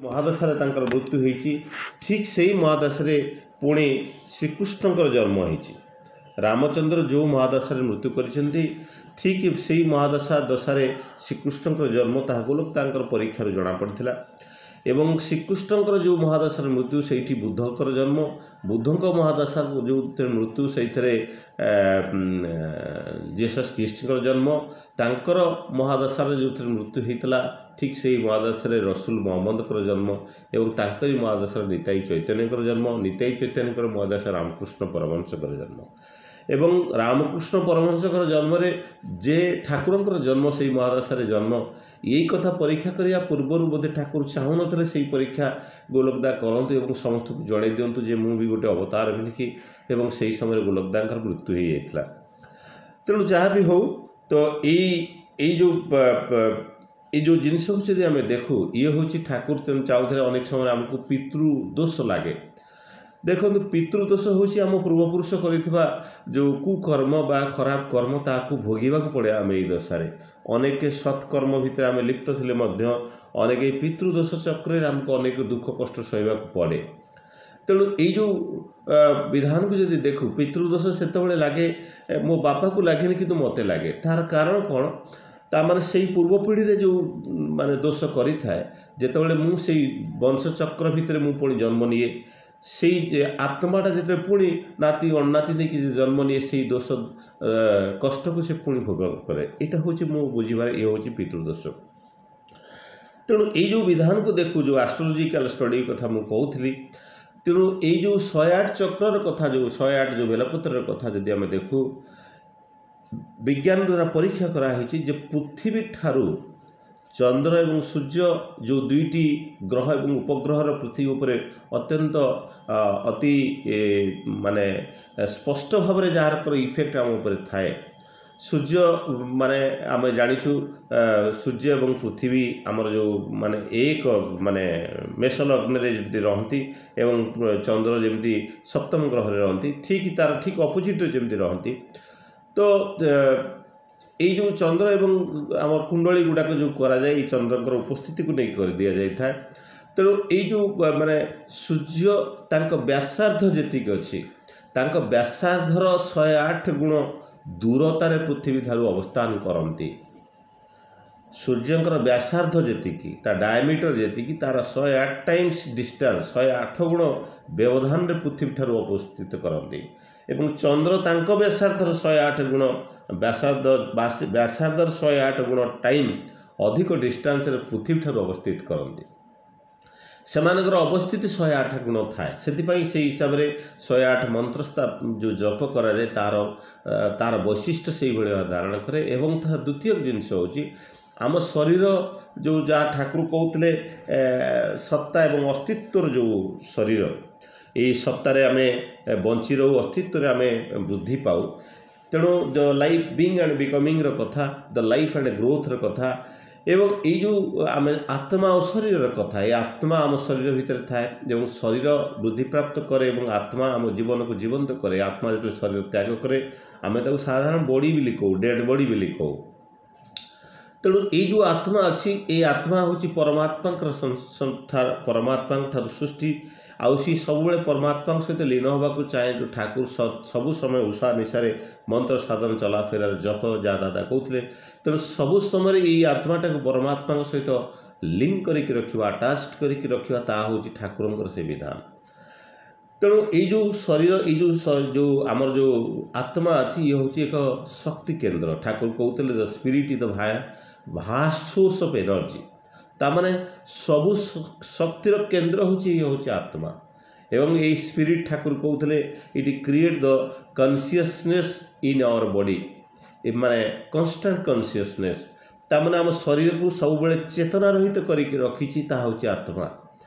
ମହାଦଶାରେ ତାଙ୍କର ମୃତ୍ୟୁ ହୋଇଛି। ଠିକ୍ ସେଇ ମହାଦଶାରେ ପୁଣି ଶ୍ରୀକୃଷ୍ଣଙ୍କର ଜନ୍ମ ହୋଇଛି। ରାମଚନ୍ଦ୍ର ଯେଉଁ ମହାଦଶାରେ ମୃତ୍ୟୁ କରିଛନ୍ତି ଠିକ୍ ସେଇ ମହାଦଶା ଦଶାରେ ଶ୍ରୀକୃଷ୍ଣଙ୍କର ଜନ୍ମ ତାହା ଗୋଲକତାଙ୍କର ପରୀକ୍ଷାରୁ ଜଣାପଡ଼ିଥିଲା। ଏବଂ ଶ୍ରୀକୃଷ୍ଣଙ୍କର ଯେଉଁ ମହାଦଶାରେ ମୃତ୍ୟୁ ସେଇଠି ବୁଦ୍ଧଙ୍କର ଜନ୍ମ, ବୁଦ୍ଧଙ୍କ ମହାଦଶା ଯେଉଁଥିରେ ମୃତ୍ୟୁ ସେଇଥିରେ ଜିସସ୍ ଖ୍ରୀଷ୍ଟଙ୍କର ଜନ୍ମ, ତାଙ୍କର ମହାଦଶାରେ ଯେଉଁଥିରେ ମୃତ୍ୟୁ ହୋଇଥିଲା ଠିକ୍ ସେହି ମହାଦଶାରେ ରସୁଲ ମହମ୍ମଦଙ୍କର ଜନ୍ମ ଏବଂ ତାଙ୍କରି ମହାଦଶାରେ ନିତାଇ ଚୈତନ୍ୟଙ୍କର ଜନ୍ମ, ନିତାଇ ଚୈତନ୍ୟଙ୍କର ମହାଦଶା ରାମକୃଷ୍ଣ ପରମହଂସଙ୍କର ଜନ୍ମ। ଏବଂ ରାମକୃଷ୍ଣ ପରମହଂସଙ୍କର ଜନ୍ମରେ ଯେ ଠାକୁରଙ୍କର ଜନ୍ମ ସେଇ ମହାଦଶାରେ ଜନ୍ମ, ଏଇ କଥା ପରୀକ୍ଷା କରିବା ପୂର୍ବରୁ ବୋଧେ ଠାକୁର ଚାହୁଁନଥିଲେ ସେଇ ପରୀକ୍ଷା ଗୋଲକଦା କରନ୍ତୁ ଏବଂ ସମସ୍ତଙ୍କୁ ଜଣାଇ ଦିଅନ୍ତୁ ଯେ ମୁଁ ବି ଗୋଟେ ଅବତାର ହେଲି, ଏବଂ ସେହି ସମୟରେ ଗୋଲକଦାଙ୍କର ମୃତ୍ୟୁ ହୋଇଯାଇଥିଲା। ତେଣୁ ଯାହା ବି ହେଉ, ତ ଏଇ ଯେଉଁ ଜିନିଷକୁ ଯଦି ଆମେ ଦେଖୁ, ଇଏ ହେଉଛି ଠାକୁର ତେଣୁ ଚାହୁଁଥିଲେ ଅନେକ ସମୟରେ ଆମକୁ ପିତୃଦୋଷ ଲାଗେ। ଦେଖନ୍ତୁ, ପିତୃଦୋଷ ହେଉଛି ଆମ ପୂର୍ବପୁରୁଷ କରିଥିବା ଯେଉଁ କୁକର୍ମ ବା ଖରାପ କର୍ମ ତାହାକୁ ଭୋଗିବାକୁ ପଡ଼େ। ଆମେ ଏଇ ଦଶାରେ ଅନେକ ସତ୍କର୍ମ ଭିତରେ ଆମେ ଲିପ୍ତ ଥିଲେ ମଧ୍ୟ ଅନେକ ଏଇ ପିତୃଦୋଷ ଚକ୍ରରେ ଆମକୁ ଅନେକ ଦୁଃଖ କଷ୍ଟ ସହିବାକୁ ପଡ଼େ। ତେଣୁ ଏଇ ଯେଉଁ ବିଧାନକୁ ଯଦି ଦେଖୁ, ପିତୃଦୋଷ ସେତେବେଳେ ଲାଗେ ମୋ ବାପାକୁ ଲାଗେନି କିନ୍ତୁ ମୋତେ ଲାଗେ। ତାହାର କାରଣ କ'ଣ? ତାମାନେ ସେଇ ପୂର୍ବ ପିଢ଼ିରେ ଯେଉଁ ମାନେ ଦୋଷ କରିଥାଏ, ଯେତେବେଳେ ମୁଁ ସେଇ ବଂଶଚକ୍ର ଭିତରେ ମୁଁ ପୁଣି ଜନ୍ମ ନିଏ, ସେଇ ଆତ୍ମାଟା ଯେତେବେଳେ ପୁଣି ନାତି ଅଣନାତି ନେଇକି ଜନ୍ମ ନିଏ, ସେଇ ଦୋଷ କଷ୍ଟକୁ ସେ ପୁଣି ଭୋଗ କରେ। ଏଇଟା ହେଉଛି ମୁଁ ବୁଝିବାରେ ଇଏ ହେଉଛି ପିତୃଦୋଷ। ତେଣୁ ଏଇ ଯେଉଁ ବିଧାନକୁ ଦେଖୁ, ଯେଉଁ ଆଷ୍ଟ୍ରୋଲୋଜିକାଲ ଷ୍ଟଡି କଥା ମୁଁ କହୁଥିଲି, ତେଣୁ ଏଇ ଯେଉଁ 108 ଚକ୍ରର କଥା, ଯେଉଁ 108 ଯେଉଁ ବେଲପତ୍ରର କଥା ଯଦି ଆମେ ଦେଖୁ, ବିଜ୍ଞାନ ଦ୍ୱାରା ପରୀକ୍ଷା କରାହେଇଛି ଯେ ପୃଥିବୀ ଠାରୁ ଚନ୍ଦ୍ର ଏବଂ ସୂର୍ଯ୍ୟ ଯେଉଁ ଦୁଇଟି ଗ୍ରହ ଏବଂ ଉପଗ୍ରହର ପୃଥିବୀ ଉପରେ ଅତ୍ୟନ୍ତ ଅତି ମାନେ ସ୍ପଷ୍ଟ ଭାବରେ ଯାହାର ଇଫେକ୍ଟ ଆମ ଉପରେ ଥାଏ। ସୂର୍ଯ୍ୟ ମାନେ ଆମେ ଜାଣିଛୁ ସୂର୍ଯ୍ୟ ଏବଂ ପୃଥିବୀ ଆମର ଯେଉଁ ମାନେ ଏକ ମାନେ ମେଷ ଲଗ୍ନରେ ଯେମିତି ରହନ୍ତି ଏବଂ ଚନ୍ଦ୍ର ଯେମିତି ସପ୍ତମ ଗ୍ରହରେ ରହନ୍ତି, ତାର ଠିକ୍ ଅପୋଜିଟ୍ରେ ଯେମିତି ରହନ୍ତି। ତ ଏଇ ଯେଉଁ ଚନ୍ଦ୍ର ଏବଂ ଆମର କୁଣ୍ଡଳୀ ଗୁଡ଼ାକ ଯେଉଁ କରାଯାଏ, ଏଇ ଚନ୍ଦ୍ରଙ୍କର ଉପସ୍ଥିତିକୁ ନେଇକି କରିଦିଆଯାଇଥାଏ। ତେଣୁ ଏଇ ଯେଉଁ ମାନେ ସୂର୍ଯ୍ୟ ତାଙ୍କ ବ୍ୟାସାର୍ଦ୍ଧ ଯେତିକି ଅଛି, ତାଙ୍କ ବ୍ୟାସାର୍ଦ୍ଧର 108 ଗୁଣ ଦୂରତାରେ ପୃଥିବୀ ଠାରୁ ଅବସ୍ଥାନ କରନ୍ତି। ସୂର୍ଯ୍ୟଙ୍କର ବ୍ୟାସାର୍ଦ୍ଧ ଯେତିକି, ତା ଡାୟାମିଟର ଯେତିକି, ତାର 108 ଟାଇମ୍ସ ଡିଷ୍ଟାନ୍ସ, 108 ଗୁଣ ବ୍ୟବଧାନରେ ପୃଥିବୀ ଠାରୁ ଅବସ୍ଥିତ କରନ୍ତି। ଏବଂ ଚନ୍ଦ୍ର ତାଙ୍କ ବ୍ୟାସାର୍ଦ୍ଧର 108 ଗୁଣ ବ୍ୟାସାର୍ଦ୍ଧର 108 ଗୁଣ ଟାଇମ୍ ଅଧିକ ଡିଷ୍ଟାନ୍ସରେ ପୃଥିବୀ ଠାରୁ ଅବସ୍ଥିତ କରନ୍ତି। ସେମାନଙ୍କର ଅବସ୍ଥିତି 108 ଗୁଣ ଥାଏ। ସେଥିପାଇଁ ସେଇ ହିସାବରେ 108 ମନ୍ତ୍ର ଯେଉଁ ଜପ କରାଯାଏ ତାର ବୈଶିଷ୍ଟ୍ୟ ସେଇଭଳି ଧାରଣ କରେ। ଏବଂ ତାହା ଦ୍ୱିତୀୟ ଜିନିଷ ହେଉଛି ଆମ ଶରୀର ଯେଉଁ ଯାହା ଠାକୁର କହୁଥିଲେ ସତ୍ତା ଏବଂ ଅସ୍ତିତ୍ୱର ଯେଉଁ ଶରୀର, ଏଇ ସତ୍ତାରେ ଆମେ ବଞ୍ଚି ରହୁ, ଅସ୍ତିତ୍ୱରେ ଆମେ ବୃଦ୍ଧି ପାଉ। ତେଣୁ ଦ ଲାଇଫ୍ ବିଙ୍ଗ ଆଣ୍ଡ ବିକମିଙ୍ଗର କଥା, ଦ ଲାଇଫ୍ ଆଣ୍ଡ ଗ୍ରୋଥର କଥା, ଏବଂ ଏଇ ଯେଉଁ ଆମେ ଆତ୍ମା ଓ ଶରୀରର କଥା, ଏ ଆତ୍ମା ଆମ ଶରୀର ଭିତରେ ଥାଏ ଏବଂ ଶରୀର ବୃଦ୍ଧିପ୍ରାପ୍ତ କରେ ଏବଂ ଆତ୍ମା ଆମ ଜୀବନକୁ ଜୀବନ୍ତ କରେ। ଆତ୍ମା ଯେତେବେଳେ ଶରୀର ତ୍ୟାଗ କରେ ଆମେ ତାକୁ ସାଧାରଣ ବଡି ବୋଲି କହୁ, ଡେଡ୍ ବଡି ବୋଲି କହୁ। ତେଣୁ ଏଇ ଯେଉଁ ଆତ୍ମା ଅଛି, ଏଇ ଆତ୍ମା ହେଉଛି ପରମାତ୍ମାଙ୍କ ଠାରୁ ସୃଷ୍ଟି। ଆଉ ସେ ସବୁବେଳେ ପରମାତ୍ମାଙ୍କ ସହିତ ଲୀନ ହେବାକୁ ଚାହେଁ। ଯେଉଁ ଠାକୁର ସବୁ ସମୟ ଉଷା ନିଶାରେ ମନ୍ତ୍ର ସାଧନ ଚଲାଫେରାରେ ଜପ ଯାହା ଦାଦା କହୁଥିଲେ। ତେଣୁ ସବୁ ସମୟରେ ଏଇ ଆତ୍ମାଟାକୁ ପରମାତ୍ମାଙ୍କ ସହିତ ଲିଙ୍କ କରିକି ରଖିବା, ଆଟାଚ୍ଡ କରିକି ରଖିବା, ତାହା ହେଉଛି ଠାକୁରଙ୍କର ସେ ବିଧାନ। ତେଣୁ ଏଇ ଯେଉଁ ଶରୀର, ଏଇ ଯେଉଁ ଆମର ଯେଉଁ ଆତ୍ମା ଅଛି, ଇଏ ହେଉଛି ଏକ ଶକ୍ତି କେନ୍ଦ୍ର। ଠାକୁର କହୁଥିଲେ the spirit is the vast source of energy. ତାମାନେ ସବୁ ଶକ୍ତିର କେନ୍ଦ୍ର ହେଉଛି ଇଏ ହେଉଛି ଆତ୍ମା। ଏବଂ ଏଇ ସ୍ପିରିଟ୍ ଠାକୁର କହୁଥିଲେ it create the consciousness in our body, ମାନେ କନଷ୍ଟାଣ୍ଟ କନସିୟସନେସ୍। ତାମାନେ ଆମ ଶରୀରକୁ ସବୁବେଳେ ଚେତନା ରହିତ କରିକି ରଖିଛି, ତାହା ହେଉଛି ଆତ୍ମା।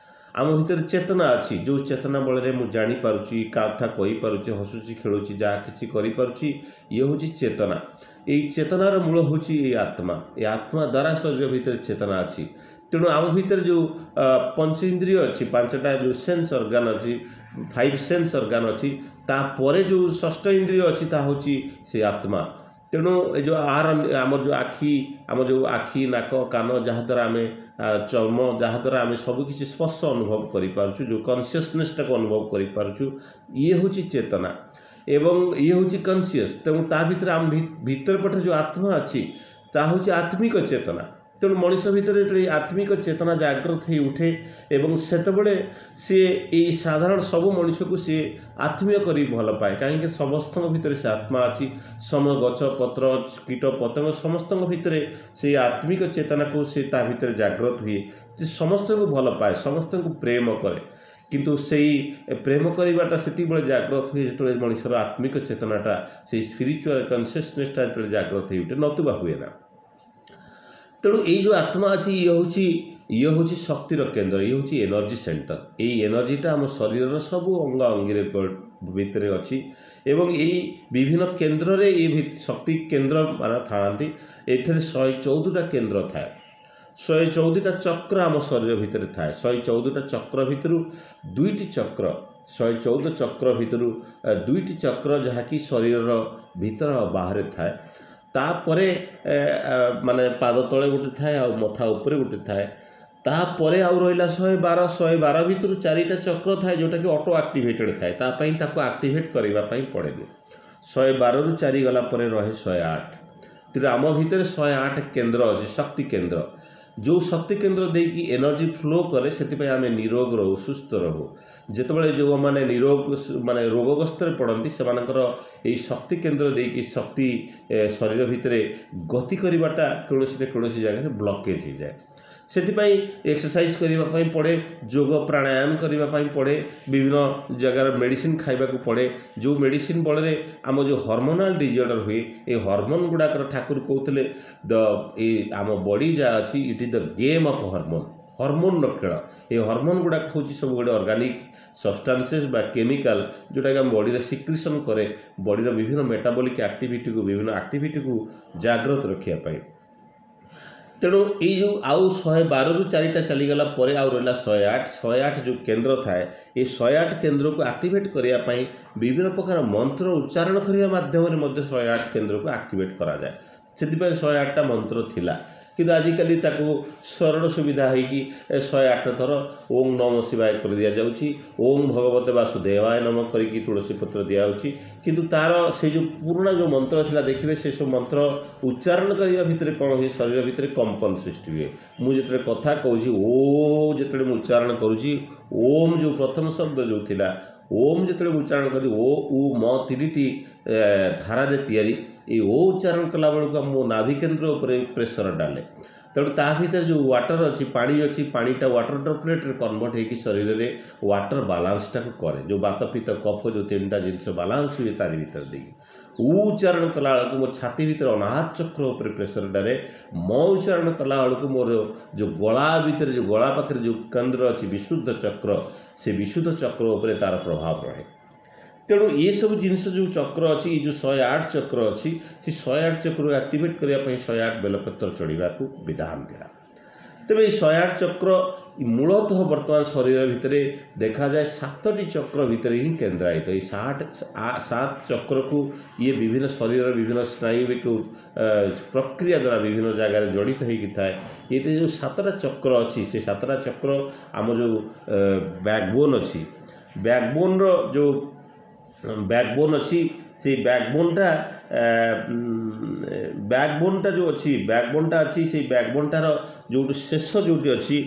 ଆମ ଭିତରେ ଚେତନା ଅଛି, ଯେଉଁ ଚେତନା ବଳରେ ମୁଁ ଜାଣିପାରୁଛି, କଥା କହିପାରୁଛି, ହସୁଛି, ଖେଳୁଛି, ଯାହା କିଛି କରିପାରୁଛି, ଇଏ ହେଉଛି ଚେତନା। ଏଇ ଚେତନାର ମୂଳ ହେଉଛି ଏଇ ଆତ୍ମା। ଏ ଆତ୍ମା ଦ୍ୱାରା ଶରୀର ଭିତରେ ଚେତନା ଅଛି। ତେଣୁ ଆମ ଭିତରେ ଯେଉଁ ପଞ୍ଚ ଇନ୍ଦ୍ରିୟ ଅଛି, 5ଟା ଯେଉଁ ସେନ୍ସ ଅର୍ଗାନ ଅଛି, 5 ସେନ୍ସ ଅର୍ଗାନ ଅଛି, ତାପରେ ଯେଉଁ ଷଷ୍ଠ ଇନ୍ଦ୍ରିୟ ଅଛି ତାହା ହେଉଛି ସେ ଆତ୍ମା। ତେଣୁ ଏ ଯେଉଁ ଆମର ଯେଉଁ ଆଖି ନାକ କାନ, ଯାହାଦ୍ୱାରା ଆମେ ଚର୍ମ, ଯାହାଦ୍ୱାରା ଆମେ ସବୁକିଛି ସ୍ପର୍ଶ ଅନୁଭବ କରିପାରୁଛୁ, ଯେଉଁ କନସିୟସନେସଟାକୁ ଅନୁଭବ କରିପାରୁଛୁ, ଇଏ ହେଉଛି ଚେତନା ଏବଂ ଇଏ ହେଉଛି କନସିୟସ୍। ତେଣୁ ତା ଭିତରେ ଆମ ଭିତର ପଟେ ଯେଉଁ ଆତ୍ମା ଅଛି ତାହା ହେଉଛି ଆତ୍ମିକ ଚେତନା। ତେଣୁ ମଣିଷ ଭିତରେ ଯେତେବେଳେ ଆତ୍ମିକ ଚେତନା ଜାଗ୍ରତ ହୋଇ ଉଠେ ଏବଂ ସେତେବେଳେ ସିଏ ଏଇ ସାଧାରଣ ସବୁ ମଣିଷକୁ ସିଏ ଆତ୍ମୀୟ କରି ଭଲ ପାଏ, କାହିଁକି ସମସ୍ତଙ୍କ ଭିତରେ ସେ ଆତ୍ମା ଅଛି। ଗଛ ପତ୍ର କୀଟ ପତଙ୍ଗ ସମସ୍ତଙ୍କ ଭିତରେ ସେଇ ଆତ୍ମିକ ଚେତନାକୁ ସେ ତା ଭିତରେ ଜାଗ୍ରତ ହୁଏ। ସେ ସମସ୍ତଙ୍କୁ ଭଲ ପାଏ, ସମସ୍ତଙ୍କୁ ପ୍ରେମ କରେ। କିନ୍ତୁ ସେଇ ପ୍ରେମ କରିବାଟା ସେତିକିବେଳେ ଜାଗ୍ରତ ହୁଏ ଯେତେବେଳେ ମଣିଷର ଆତ୍ମିକ ଚେତନାଟା, ସେଇ ସ୍ପିରିଚୁଆଲ କନସିୟସନେସଟା ଯେତେବେଳେ ଜାଗ୍ରତ ହୋଇ ଉଠେ, ନତୁବା ହୁଏ ନା। ତେଣୁ ଏଇ ଯେଉଁ ଆତ୍ମା ଅଛି ଇଏ ହେଉଛି ଶକ୍ତିର କେନ୍ଦ୍ର, ଇଏ ହେଉଛି ଏନର୍ଜି ସେଣ୍ଟର। ଏଇ ଏନର୍ଜିଟା ଆମ ଶରୀରର ସବୁ ଅଙ୍ଗ ଅଙ୍ଗୀରେ ଭିତରେ ଅଛି ଏବଂ ଏଇ ବିଭିନ୍ନ କେନ୍ଦ୍ରରେ ଏଇ ଶକ୍ତି କେନ୍ଦ୍ର ମାନେ ଥାଆନ୍ତି। ଏଥିରେ 114ଟା କେନ୍ଦ୍ର ଥାଏ, 114ଟା ଚକ୍ର ଆମ ଶରୀର ଭିତରେ ଥାଏ। 114ଟା ଚକ୍ର ଭିତରୁ 2ଟି ଚକ୍ର, 114 ଚକ୍ର ଭିତରୁ 2ଟି ଚକ୍ର ଯାହାକି ଶରୀରର ଭିତର ଆଉ ବାହାରେ ଥାଏ। ତାପରେ ମାନେ ପାଦ ତଳେ ଗୋଟେ ଥାଏ ଆଉ ମଥା ଉପରେ ଗୋଟେ ଥାଏ। ତାପରେ ଆଉ ରହିଲା 112 ଭିତରୁ 4ଟା ଚକ୍ର ଥାଏ ଯେଉଁଟାକି ଅଟୋ ଆକ୍ଟିଭେଟେଡ଼ ଥାଏ, ତା ପାଇଁ ତାକୁ ଆକ୍ଟିଭେଟ୍ କରିବା ପାଇଁ ପଡ଼େନି। 112ରୁ 4 ଗଲା ପରେ ରହେ 108। ତେଣୁ ଆମ ଭିତରେ 108 କେନ୍ଦ୍ର ଅଛି, ଶକ୍ତି କେନ୍ଦ୍ର। ଯେଉଁ ଶକ୍ତି କେନ୍ଦ୍ର ଦେଇକି ଏନର୍ଜି ଫ୍ଲୋ କରେ, ସେଥିପାଇଁ ଆମେ ନିରୋଗ ରହୁ, ସୁସ୍ଥ ରହୁ। ଯେତେବେଳେ ଯେଉଁମାନେ ମାନେ ରୋଗଗ୍ରସ୍ତରେ ପଡ଼ନ୍ତି, ସେମାନଙ୍କର ଏଇ ଶକ୍ତି କେନ୍ଦ୍ର ଦେଇକି ଶକ୍ତି ଶରୀର ଭିତରେ ଗତି କରିବାଟା କୌଣସି ନା କୌଣସି ଜାଗାରେ ବ୍ଲକେଜ୍ ହେଇଯାଏ। ସେଥିପାଇଁ ଏକ୍ସରସାଇଜ କରିବା ପାଇଁ ପଡ଼େ, ଯୋଗ ପ୍ରାଣାୟାମ କରିବା ପାଇଁ ପଡ଼େ, ବିଭିନ୍ନ ଜାଗାର ମେଡ଼ିସିନ ଖାଇବାକୁ ପଡ଼େ। ଯେଉଁ ମେଡ଼ିସିନ ବଳରେ ଆମ ଯେଉଁ ହର୍ମୋନାଲ ଡିଜର୍ଡର ହୁଏ, ଏ ହର୍ମୋନ ଗୁଡ଼ାକର ଠାକୁର କହୁଥିଲେ ଆମ ବଡ଼ି ଯାହା ଅଛି, it is the game of ହର୍ମୋନର ଖେଳ। ଏ ହର୍ମୋନ ଗୁଡ଼ାକ ହେଉଛି ସବୁ ଗୋଟେ ଅର୍ଗାନିକ୍ ସବଷ୍ଟାନ୍ସେସ୍ ବା କେମିକାଲ, ଯେଉଁଟାକି ଆମ ବଡ଼ିରେ ସିକ୍ରିସନ୍ କରେ ବଡ଼ିର ବିଭିନ୍ନ ମେଟାବଲିକ୍ ଆକ୍ଟିଭିଟିକୁ, ବିଭିନ୍ନ ଆକ୍ଟିଭିଟିକୁ ଜାଗ୍ରତ ରଖିବା ପାଇଁ। ତେଣୁ ଏଇ ଯେଉଁ ଆଉ 112ରୁ 4ଟା ଚାଲିଗଲା ପରେ ଆଉ ରହିଲା 108 ଯେଉଁ କେନ୍ଦ୍ର ଥାଏ, এই 108 କେନ୍ଦ୍ରକୁ ଆକ୍ଟିଭେଟ୍ କରିବା ପାଇଁ ବିଭିନ୍ନ ପ୍ରକାର ମନ୍ତ୍ର ଉଚ୍ଚାରଣ କରିବା ମାଧ୍ୟମରେ ମଧ୍ୟ 108 କେନ୍ଦ୍ରକୁ ଆକ୍ଟିଭେଟ୍ କରାଯାଏ। ସେଥିପାଇଁ 108ଟା ମନ୍ତ୍ର ଥିଲା, କିନ୍ତୁ ଆଜିକାଲି ତାକୁ ସରଳ ସୁବିଧା ହେଇକି 108 ଥର ଓಂ ନମ ଶିବାୟ କରିଦିଆଯାଉଛି। ଓಂ ଭଗବତେ ବାସୁଦେବାୟ ନମ କରିକି ତୁଳସୀ ପତ୍ର ଦିଆଯାଉଛି। କିନ୍ତୁ ତାର ସେ ଯେଉଁ ପୁରୁଣା ଯେଉଁ ମନ୍ତ୍ର ଥିଲା, ଦେଖିବେ ସେସବୁ ମନ୍ତ୍ର ଉଚ୍ଚାରଣ କରିବା ଭିତରେ କ'ଣ ହୁଏ, ଶରୀର ଭିତରେ କମ୍ପନ ସୃଷ୍ଟି ହୁଏ। ମୁଁ ଯେତେବେଳେ କଥା କହୁଛି ଯେତେବେଳେ ମୁଁ ଉଚ୍ଚାରଣ କରୁଛି, ଓମ୍ ଯେଉଁ ପ୍ରଥମ ଶବ୍ଦ ଯେଉଁ ଥିଲା, ଓମ୍ ଯେତେବେଳେ ମୁଁ ଉଚ୍ଚାରଣ କରୁଛି, ଓ ଉ ମ 3ଟି ଧାରାରେ ତିଆରି, এই ଓ ଉଚ୍ଚାରଣ କଲାବେଳକୁ ମୋ ନାଭିକେନ୍ଦ୍ର ଉପରେ ପ୍ରେସର ଡାଲେ। ତେଣୁ ତା ଭିତରେ ଯେଉଁ ୱାଟର ଅଛି, ପାଣି ଅଛି, ପାଣିଟା ୱାଟର ଡ୍ରପଲେଟ୍ରେ କନଭର୍ଟ ହେଇକି ଶରୀରରେ ୱାଟର ବାଲାନ୍ସଟାକୁ କରେ। ଯେଉଁ ବାତ ପିତ୍ତ କଫ ଯେଉଁ 3ଟା ଜିନିଷ ବାଲାନ୍ସ ହୁଏ ତାରି ଭିତରେ ଦେଇକି ଉଚ୍ଚାରଣ କଲାବେଳକୁ ମୋ ଛାତି ଭିତରେ ଅନାହତ ଚକ୍ର ଉପରେ ପ୍ରେସର ଡାଲେ। ମ ଉଚ୍ଚାରଣ କଲାବେଳକୁ ମୋର ଯେଉଁ ଗଳା ଭିତରେ, ଯେଉଁ ଗଳା ପାଖରେ ଯେଉଁ କେନ୍ଦ୍ର ଅଛି ବିଶୁଦ୍ଧ ଚକ୍ର, ସେ ବିଶୁଦ୍ଧ ଚକ୍ର ଉପରେ ତା'ର ପ୍ରଭାବ ରହେ। ତେଣୁ ଏସବୁ ଜିନିଷ ଯେଉଁ ଚକ୍ର ଅଛି, ଏ ଯେଉଁ 108 ଚକ୍ର ଅଛି, ସେ 108 ଚକ୍ରକୁ ଆକ୍ଟିଭେଟ୍ କରିବା ପାଇଁ 108 ବେଲପତ୍ର ଚଢ଼ିବାକୁ ବିଧାନ ଥିଲା। ତେବେ এই 108 ଚକ୍ର ମୂଳତଃ ବର୍ତ୍ତମାନ ଶରୀର ଭିତରେ ଦେଖାଯାଏ 7ଟି ଚକ୍ର ଭିତରେ ହିଁ କେନ୍ଦ୍ରାୟିତ। এই 7 ଚକ୍ରକୁ ଇଏ ବିଭିନ୍ନ ଶରୀରର ବିଭିନ୍ନ ସ୍ନାୟୁବିକ ପ୍ରକ୍ରିୟା ଦ୍ୱାରା ବିଭିନ୍ନ ଜାଗାରେ ଜଡ଼ିତ ହେଇକି ଥାଏ। ଏଠି ଯେଉଁ 7ଟା ଚକ୍ର ଅଛି, ସେ 7ଟା ଚକ୍ର ଆମ ଯେଉଁ ବ୍ୟାକବୋନ୍ ଅଛି, ବ୍ୟାକବୋନ୍ର ଯେଉଁ ବ୍ୟାକବୋନ୍ ଅଛି, ସେଇ ବ୍ୟାକବୋନ୍ଟା ଯେଉଁ ଅଛି, ବ୍ୟାକବୋନ୍ଟା ଅଛି, ସେଇ ବ୍ୟାକବୋନ୍ଟାର ଯେଉଁଠି ଶେଷ ଯେଉଁଠି ଅଛି,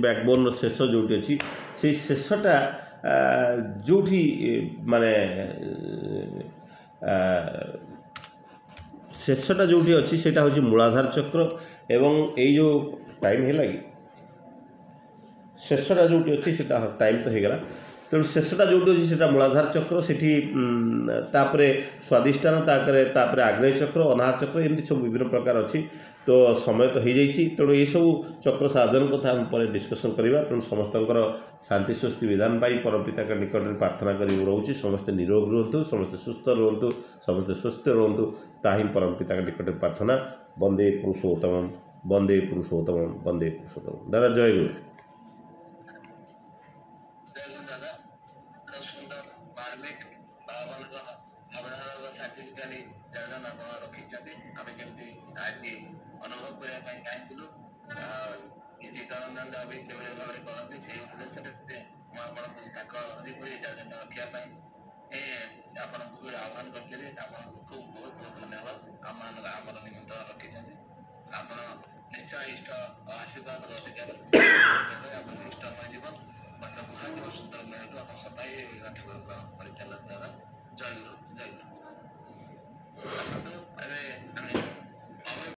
ବ୍ୟାକବୋନ୍ର ଶେଷ ଯେଉଁଠି ଅଛି, ସେଇ ଶେଷଟା ଯେଉଁଠି ମାନେ ଶେଷଟା ଯେଉଁଠି ଅଛି ସେଇଟା ହେଉଛି ମୂଳାଧାର ଚକ୍ର। ଏବଂ ଏଇ ଯେଉଁ ଟାଇମ୍ ହେଲା କି, ଶେଷଟା ଯେଉଁଠି ଅଛି ସେଇଟା ଟାଇମ୍ ତ ହେଇଗଲା। ତେଣୁ ଶେଷଟା ଯେଉଁଠି ଅଛି ସେଇଟା ମୂଳାଧାର ଚକ୍ର, ସେଠି ତାପରେ ସ୍ୱାଦିଷ୍ଠାନ, ତାପରେ ଆଗ୍ନେୟ ଚକ୍ର, ଅନାହତ ଚକ୍ର, ଏମିତି ସବୁ ବିଭିନ୍ନ ପ୍ରକାର ଅଛି। ତ ସମୟ ତ ହେଇଯାଇଛି, ତେଣୁ ଏସବୁ ଚକ୍ର ସାଧନ କଥା ଆମେ ପରେ ଡିସ୍କସନ୍ କରିବା। ତେଣୁ ସମସ୍ତଙ୍କର ଶାନ୍ତି ସ୍ୱସ୍ତି ବିଧାନ ପାଇଁ ପରମପିତାଙ୍କ ନିକଟରେ ପ୍ରାର୍ଥନା କରି ରହୁଛି। ସମସ୍ତେ ନିରୋଗ ରୁହନ୍ତୁ, ସମସ୍ତେ ସୁସ୍ଥ ରୁହନ୍ତୁ, ସମସ୍ତେ ସୁସ୍ଥ ରୁହନ୍ତୁ, ତାହା ହିଁ ପରମପିତାଙ୍କ ନିକଟରେ ପ୍ରାର୍ଥନା। ବନ୍ଦେ ପୁରୁଷୋତ୍ତମମ୍, ବନ୍ଦେ ପୁରୁଷୋତ୍ତମମ୍, ବନ୍ଦେ ପୁରୁଷୋତ୍ତମମ୍। ଦାଦା ଜୟ ଗୁରୁ। ସାର୍ଟିଫିକାଲି ଜଗନ୍ନାଥ ରଖିଛନ୍ତି। ଆମେ କେମିତି ଆଜି ଅନୁଭବ କରିବା ପାଇଁ ଚାହିଁଥିଲୁ। ଚିତ୍ତରଞ୍ଜନ ଦେବ ବି କିଭଳି ଭାବରେ କରନ୍ତି ସେଇ ଉଦ୍ଦେଶ୍ୟରେ ମୁଁ ଆପଣଙ୍କୁ ତାଙ୍କରି ଭଳି ଯାଜନ ରଖିବା ପାଇଁ ଆପଣଙ୍କୁ ବି ଆହ୍ୱାନ କରିଥିଲି। ଆପଣଙ୍କୁ ଖୁବ୍ ବହୁତ ବହୁତ ଧନ୍ୟବାଦ ଆମର ନିମନ୍ତ୍ରଣ ରଖିଛନ୍ତି। ଆପଣ ନିଶ୍ଚୟ ଇଷ୍ଟ ଆଶୀର୍ବାଦର ଅଧିକାରୀ ଦେବେ। ଆପଣଙ୍କ ଇଷ୍ଟମୟ ଜୀବନ ପଛ କୁହାଯିବ ସୁନ୍ଦର ମେଳଠୁ ଆପଣ ସଦାଇ ପରିଚାଳନା ଦ୍ୱାରା ଜୟ ଗୁରୁ ଜୟ ଗୁରୁ। ଆସନ୍ତୁ ଏବେ ଆମେ